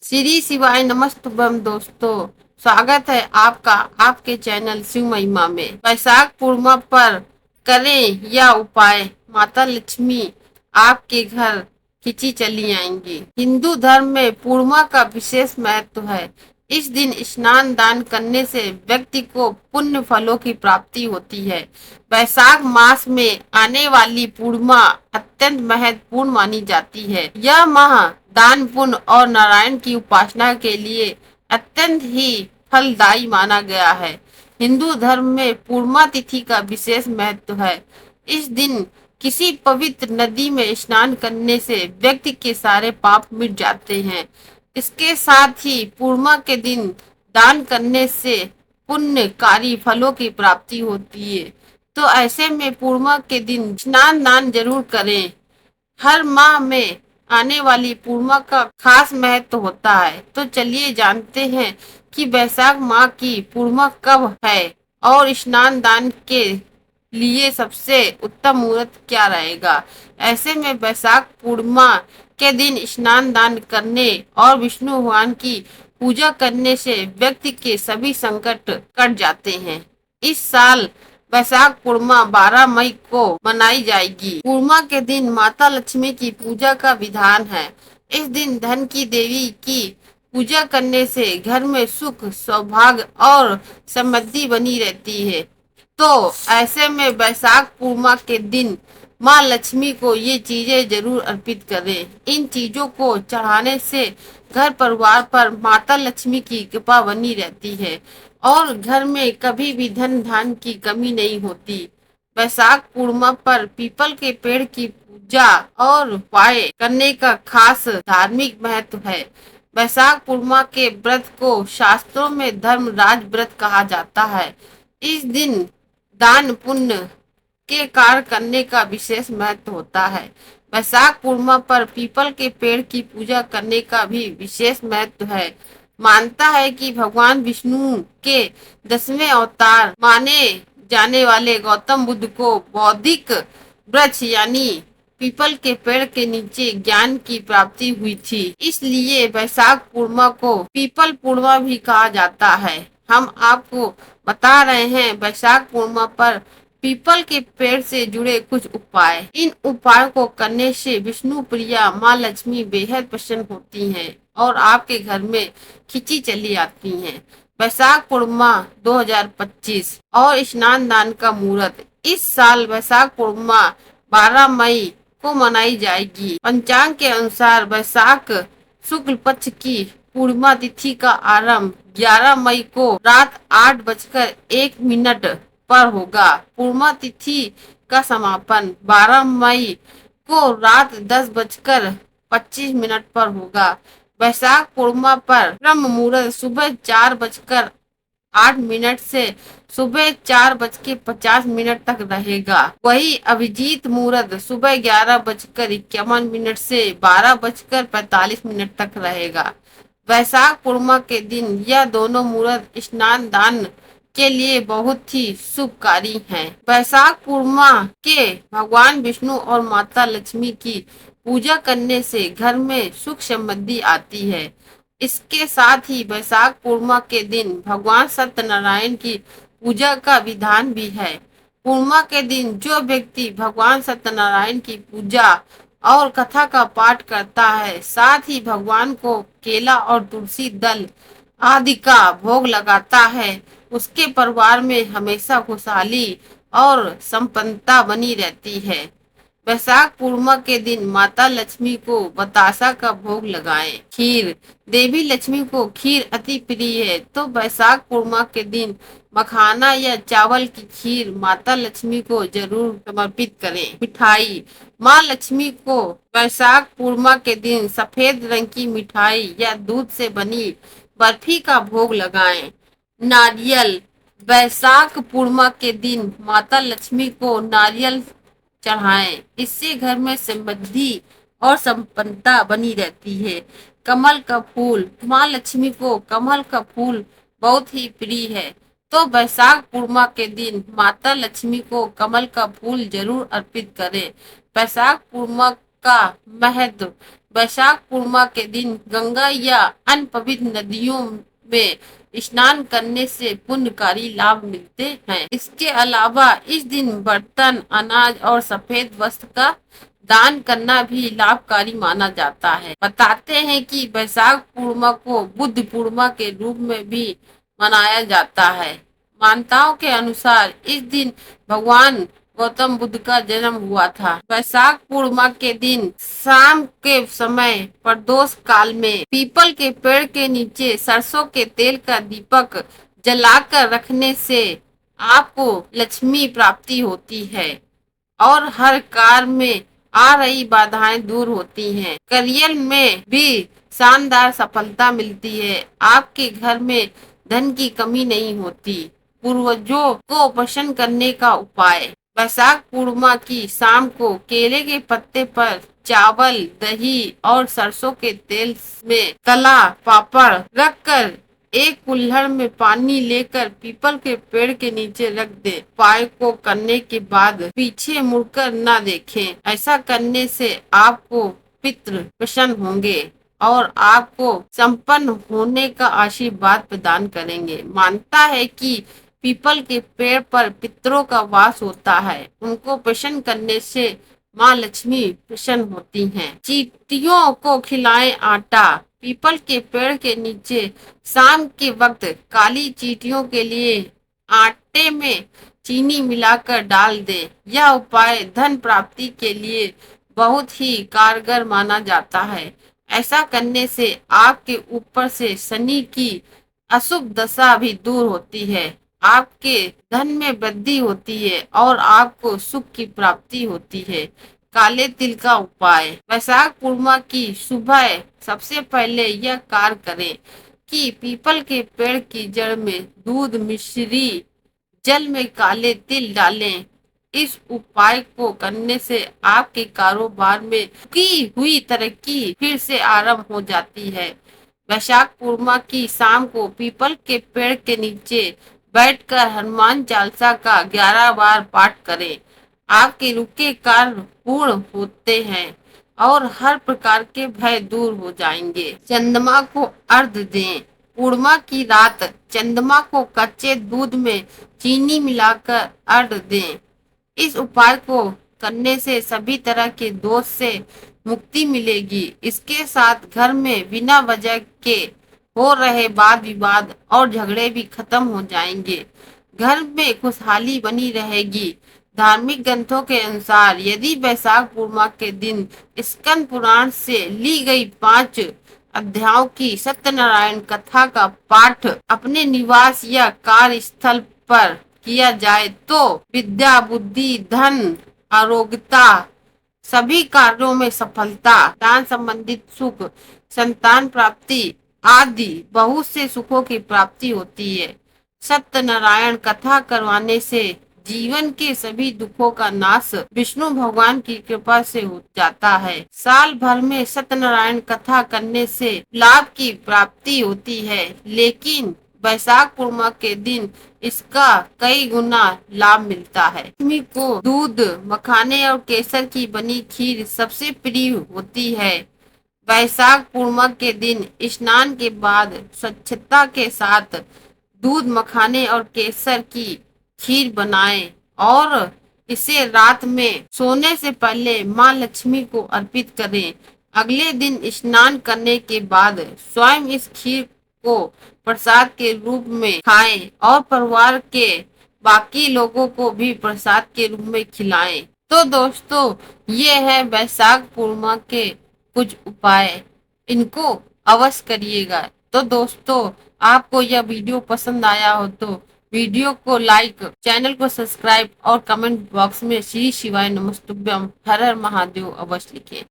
श्री शिवाय नमस्तुभ्यम दोस्तों। स्वागत है आपका आपके चैनल शिव महिमा में। वैशाख पूर्णिमा पर करें या उपाय, माता लक्ष्मी आपके घर खिंची चली आएंगी। हिंदू धर्म में पूर्णिमा का विशेष महत्व है। इस दिन स्नान दान करने से व्यक्ति को पुण्य फलों की प्राप्ति होती है। वैशाख मास में आने वाली पूर्णिमा अत्यंत महत्वपूर्ण मानी जाती है। यह माह दान पुण्य और नारायण की उपासना के लिए अत्यंत ही फलदायी माना गया है। हिंदू धर्म में पूर्णिमा तिथि का विशेष महत्व है। इस दिन किसी पवित्र नदी में स्नान करने से व्यक्ति के सारे पाप मिट जाते हैं। इसके साथ ही पूर्णिमा के दिन दान करने से पुण्यकारी फलों की प्राप्ति होती है। तो ऐसे में पूर्णिमा के दिन स्नान दान जरूर करें। हर माह में आने वाली पूर्णिमा का खास महत्व होता है। तो चलिए जानते हैं कि वैशाख माह की पूर्णिमा कब है और स्नान दान के लिए सबसे उत्तम मुहूर्त क्या रहेगा। ऐसे में वैशाख पूर्णिमा के दिन स्नान दान करने और विष्णु भगवान की पूजा करने से व्यक्ति के सभी संकट कट जाते हैं। इस साल वैशाख पूर्णिमा 12 मई को मनाई जाएगी। पूर्णिमा के दिन माता लक्ष्मी की पूजा का विधान है। इस दिन धन की देवी की पूजा करने से घर में सुख सौभाग्य और समृद्धि बनी रहती है। तो ऐसे में वैशाख पूर्णिमा के दिन माँ लक्ष्मी को ये चीजें जरूर अर्पित करें। इन चीजों को चढ़ाने से घर परिवार पर माता लक्ष्मी की कृपा बनी रहती है और घर में कभी भी धन धान की कमी नहीं होती। वैशाख पूर्णिमा पर पीपल के पेड़ की पूजा और उपाय करने का खास धार्मिक महत्व है। वैशाख पूर्णिमा के व्रत को शास्त्रों में धर्मराज व्रत कहा जाता है। इस दिन दान पुण्य के कार्य करने का विशेष महत्व होता है। वैशाख पूर्णिमा पर पीपल के पेड़ की पूजा करने का भी विशेष महत्व है। मानता है कि भगवान विष्णु के 10वें अवतार माने जाने वाले गौतम बुद्ध को बौद्धिक वृक्ष यानी पीपल के पेड़ के नीचे ज्ञान की प्राप्ति हुई थी। इसलिए वैशाख पूर्णिमा को पीपल पूर्णिमा भी कहा जाता है। हम आपको बता रहे हैं वैशाख पूर्णिमा पर पीपल के पेड़ से जुड़े कुछ उपाय। इन उपायों को करने से विष्णु प्रिया माँ लक्ष्मी बेहद प्रसन्न होती हैं और आपके घर में खिंची चली आती हैं। वैशाख पूर्णिमा 2025 और स्नान दान का मुहूर्त। इस साल वैशाख पूर्णिमा 12 मई को मनाई जाएगी। पंचांग के अनुसार वैशाख शुक्ल पक्ष की पूर्णिमा तिथि का आरंभ 11 मई को रात 8:01 पर होगा। पूर्णिमा तिथि का समापन 12 मई को रात 10:25 पर होगा। वैशाख पूर्णिमा पर ब्रह्म मुहूर्त सुबह 4:08 से सुबह 4:50 तक रहेगा। वही अभिजीत मुहूर्त सुबह 11:51 से 12:45 तक रहेगा। वैशाख पूर्णिमा के दिन यह दोनों मुहूर्त स्नान दान के लिए बहुत ही शुभकारी हैं। वैशाख पूर्णिमा के भगवान विष्णु और माता लक्ष्मी की पूजा करने से घर में सुख समृद्धि आती है। इसके साथ ही वैशाख पूर्णिमा के दिन भगवान सत्यनारायण की पूजा का विधान भी है। पूर्णिमा के दिन जो व्यक्ति भगवान सत्यनारायण की पूजा और कथा का पाठ करता है, साथ ही भगवान को केला और तुलसी दल आदि का भोग लगाता है, उसके परिवार में हमेशा खुशहाली और संपन्नता बनी रहती है। वैशाख पूर्णिमा के दिन माता लक्ष्मी को बतासा का भोग लगाएं। खीर। देवी लक्ष्मी को खीर अति प्रिय है, तो वैशाख पूर्णिमा के दिन मखाना या चावल की खीर माता लक्ष्मी को जरूर समर्पित करें। मिठाई। माँ लक्ष्मी को वैशाख पूर्णिमा के दिन सफेद रंग की मिठाई या दूध से बनी बर्फी का भोग लगाएं। नारियल। वैशाख पूर्णिमा के दिन माता लक्ष्मी को नारियल चढ़ाएं। इससे घर में समृद्धि और संपन्नता बनी रहती है। कमल का फूल। माँ लक्ष्मी को कमल का फूल बहुत ही प्रिय है, तो वैशाख पूर्णिमा के दिन माता लक्ष्मी को कमल का फूल जरूर अर्पित करें। वैशाख पूर्णिमा का महत्व। वैशाख पूर्णिमा के दिन गंगा या अन्य पवित्र नदियों में स्नान करने से पुण्यकारी लाभ मिलते हैं। इसके अलावा इस दिन बर्तन, अनाज और सफेद वस्त्र का दान करना भी लाभकारी माना जाता है। बताते हैं कि वैशाख पूर्णिमा को बुद्ध पूर्णिमा के रूप में भी मनाया जाता है। मान्यताओं के अनुसार इस दिन भगवान गौतम बुद्ध का जन्म हुआ था। वैशाख पूर्णिमा के दिन शाम के समय प्रदोष काल में पीपल के पेड़ के नीचे सरसों के तेल का दीपक जलाकर रखने से आपको लक्ष्मी प्राप्ति होती है और हर कार्य में आ रही बाधाएं दूर होती हैं। करियर में भी शानदार सफलता मिलती है। आपके घर में धन की कमी नहीं होती। पूर्वजों को प्रसन्न करने का उपाय। वैशाख पूर्णिमा की शाम को केले के पत्ते पर चावल, दही और सरसों के तेल में तला पापड़ रखकर एक कुल्हड़ में पानी लेकर पीपल के पेड़ के नीचे रख दे। उपाय को करने के बाद पीछे मुड़कर न देखें। ऐसा करने से आपको पितृ प्रसन्न होंगे और आपको संपन्न होने का आशीर्वाद प्रदान करेंगे। मानता है कि पीपल के पेड़ पर पितरों का वास होता है। उनको प्रसन्न करने से माँ लक्ष्मी प्रसन्न होती हैं। चींटियों को खिलाएं आटा। पीपल के पेड़ के नीचे शाम के वक्त काली चींटियों के लिए आटे में चीनी मिलाकर डाल दें। यह उपाय धन प्राप्ति के लिए बहुत ही कारगर माना जाता है। ऐसा करने से आपके ऊपर से शनि की अशुभ दशा भी दूर होती है। आपके धन में वृद्धि होती है और आपको सुख की प्राप्ति होती है। काले तिल का उपाय। वैशाख पूर्णिमा की सुबह सबसे पहले यह कार्य करें कि पीपल के पेड़ की जड़ में दूध मिश्री जल में काले तिल डालें। इस उपाय को करने से आपके कारोबार में की हुई तरक्की फिर से आरंभ हो जाती है। वैशाख पूर्णिमा की शाम को पीपल के पेड़ के नीचे बैठकर हनुमान चालीसा का 11 बार पाठ करें। आपके रुके कार्य पूर्ण होते हैं और हर प्रकार के भय दूर हो जाएंगे। चंद्रमा को अर्घ्य दें। पूर्णिमा की रात चंद्रमा को कच्चे दूध में चीनी मिलाकर अर्घ्य दें। इस उपाय को करने से सभी तरह के दोष से मुक्ति मिलेगी। इसके साथ घर में बिना वजह के हो रहे वाद विवाद और झगड़े भी खत्म हो जाएंगे। घर में खुशहाली बनी रहेगी। धार्मिक ग्रंथों के अनुसार यदि वैशाख पूर्णिमा के दिन स्कंद पुराण से ली गई 5 अध्यायों की सत्यनारायण कथा का पाठ अपने निवास या कार्यस्थल पर किया जाए तो विद्या, बुद्धि, धन, आरोग्यता, सभी कार्यों में सफलता, दान संबंधित सुख, संतान प्राप्ति आदि बहुत से सुखों की प्राप्ति होती है। सत्यनारायण कथा करवाने से जीवन के सभी दुखों का नाश विष्णु भगवान की कृपा से हो जाता है। साल भर में सत्यनारायण कथा करने से लाभ की प्राप्ति होती है, लेकिन वैशाख पूर्णिमा के दिन इसका कई गुना लाभ मिलता है। लक्ष्मी को दूध, मखाने और केसर की बनी खीर सबसे प्रिय होती है। वैशाख पूर्णिमा के दिन स्नान के बाद स्वच्छता के साथ दूध, मखाने और केसर की खीर बनाएं और इसे रात में सोने से पहले माँ लक्ष्मी को अर्पित करें। अगले दिन स्नान करने के बाद स्वयं इस खीर को प्रसाद के रूप में खाएं और परिवार के बाकी लोगों को भी प्रसाद के रूप में खिलाएं। तो दोस्तों, ये है वैशाख पूर्णिमा के कुछ उपाय, इनको अवश्य करिएगा। तो दोस्तों, आपको यह वीडियो पसंद आया हो तो वीडियो को लाइक, चैनल को सब्सक्राइब और कमेंट बॉक्स में श्री शिवाय नमस्तुभ्यम हर हर महादेव अवश्य लिखें।